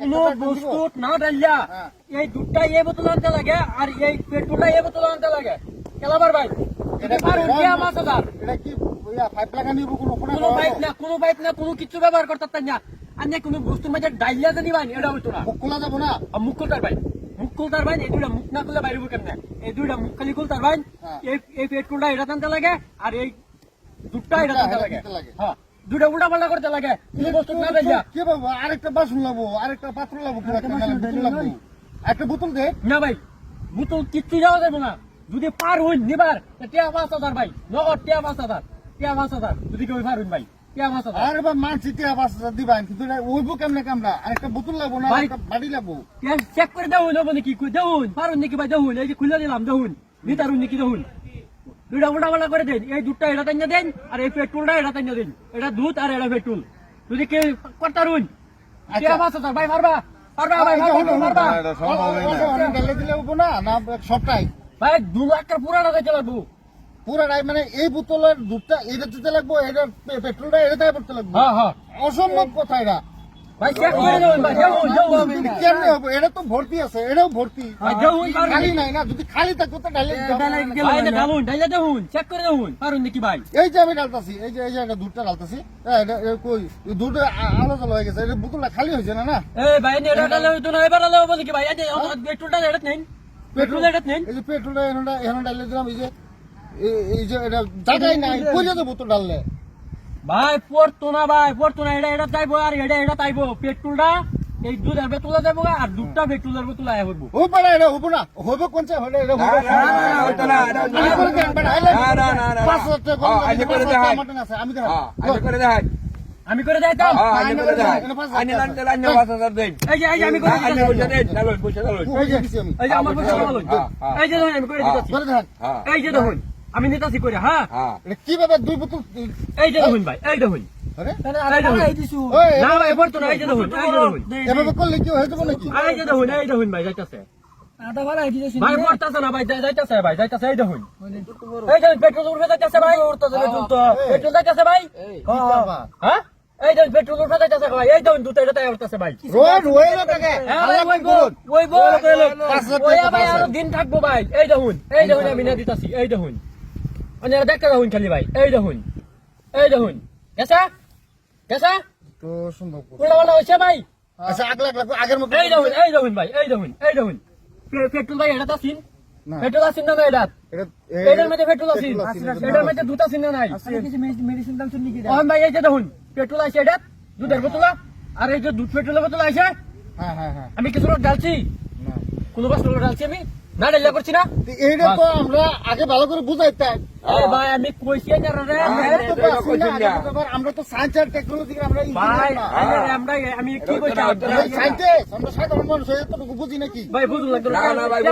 কোনো বস্তু না ডালিয়া এই দুধটা এই বোতল আনতে লাগে আর এই পেট্রোলটা এই বোতল আনতে লাগে কেলাবার ভাই এটা পারুন দিয়া 5000 এটা কি পাইপ লাগানি কোনো পাইপ না কোনো কিছু ব্যবহার করতে না আন্য কোনো বস্তুর মধ্যে ডালিয়া জানি ভাই এটা হইতো না মুখ খোলা যাব না মুখ খুলতার ভাই এই দুইটা মুখ না খুলে বাইরে কেমনে এই দুইটা মুখ খালি খুলতার ভাই এই পেট্রোলটা এটা টানতে লাগে আর এই দুধটা এটা টানতে লাগে হ্যাঁ দুইটা উল্টা পাল্টা করতে লাগে কোনো বস্তু না ডালিয়া কি বাবা আরেকটা বাসন লাগবো আরেকটা পাত্র লাগবো একটা বোতল দে না ভাই বোতল কিচ্ছু যাওয়া যাবে না যদি পার হইন নিবার টিয়া 5000 ভাই নগদ টিয়া 5000 যদি কেউ পার হইন ভাই টিয়া 5000 আরে বা মানছি টিয়া 5000 দিবান কিন্তু ওইবো কেমনে কামনা আরেকটা বোতল লাগবো না একটা বাড়ি লাগবো চেক করে দেউন হবো নাকি দেউন পারুন নাকি ভাই দেউন এই যে খুলে দিলাম দেউন নিতারুন নাকি দেউন দুইটা উল্টা পাল্টা করে দেন এই দুধটা এটা টাইনা দেন আর এই পেট্রোলটা এটা টাইনা দেন এটা দুধ আর এটা পেট্রোল যদি কেউ করতারুন টিয়া 5000 ভাই মারবা ভাই মারবা দিলে হবো না না সবটাই ভাই 2 লাখ টাকা পুরাটা দিতে লাগবো পুরাটাই মানে এই বোতলের দুধটা এটা দিতে লাগবো এটা পেট্রোলটা এটা পড়তে লাগবো হ্যাঁ অসম্ভব কথা এটা ভাই চেক করে দেউন ভাই দেউন কেমনে হবে এটা তো ভর্তি আছে এটাও ভর্তি ভাই দেউন খালি নাই না যদি খালি থাকতো তো ডাইলে ভাই এটা ডালুন ডাইলা দেউন চেক করে দেউন পারুন নাকি ভাই এই যে আমি ডালতাছি এই যে এটা দুধটা ডালতাছি এটা কই দুধ আলাদা হয়ে গেছে এটা বোতলটা খালি হয়েছে না না এই ভাই এটা ডালে হইতো না এবার ডালে হবে নাকি ভাই এই পেট্রোলটা এটা নেন পেট্রোল এটা নেন এই যে পেট্রোলটা এখন ডালে দিলাম এই যে এটা জায়গায় নাই কইলে তো বোতল ডাললে ভাই পড়তো না এটা চাইবো আর এটা চাইবো পেট্রোলটা এই দুধ আর বেতুলা যাবো আর দুধটা বেতুলার বেতুলা হইব ও পারে এটা হবো না হবে কোন চাই হলে এটা হবে আমি করে দেন বড় আইলে না 500 টাকা আমি করে দেখাই আমি করে দেখাই আমি করে দেখাইতাম আনি লান লান 5000 দেন এই যে আমি করে আনি বসে দেন চলো বসে চলো ওই যে দিছি আমি এই যে আমার বসে ভালো এই যে আমি করে দিতেছি করে দেখান এই যে দেখুন আমি নিতাছি করে হ্যাঁ এটা কিভাবে দুই বোতল এই যে দেখুন ভাই এই দেখুন আরে এই দিছু না ভাই পড়তো না এই যে দেখুন এভাবে করলে কি হয়ে যাবে নাকি এই যে দেখুন ভাই যাইতাছে আদা ভালো আই দিছি ভাই পড়তাছে না ভাই যাইতাছে এই দেখুন এই যে পেট্রোল উঠে যাইতাছে ভাই পেট্রোল যাইতাছে ভাই হ্যাঁ এই যে পেট্রোল উঠে যাইতাছে ভাই এই দেখুন দুটো এটা তাই উঠতাছে ভাই রোড হইলো টাকা ওই ভাই আর দিন থাকবো ভাই এই দেখুন আমি না দিতাছি এই দেখুন অনেক দেখতে দেখুন খালি ভাই এই দেখুন কেসা তো সম্ভব উল্টা হয়েছে ভাই আচ্ছা আগের মতো এই দেখুন ভাই এই দেখুন পেট্রোল ভাই এটা আসিন পেট্রোল আসিন না এটা এটার মধ্যে পেট্রোল আসিন এটার মধ্যে দুধ আসিন না নাই মেডিসিন দাম শুনি কি ভাই এই যে দেখুন পেট্রোল আছে এটা দুধের বোতলা আর এই যে দুধ পেট্রোলের বোতল আছে হ্যাঁ আমি কিছু ডালছি কোন বস্তু ডালছি আমি না ডালিয়া করছি না এইটা তো আমরা আগে ভালো করে বুঝাইতাম ভাই আমি কইছি না রে আমরা তো সায়েন্স আর টেকনোলজি ভাই আমি কি কইছি সায়েন্টিস্ট আমরা সাধারণ মানুষ এতটুকু বুঝি নাকি ভাই বুঝুন লাগতো না ভাই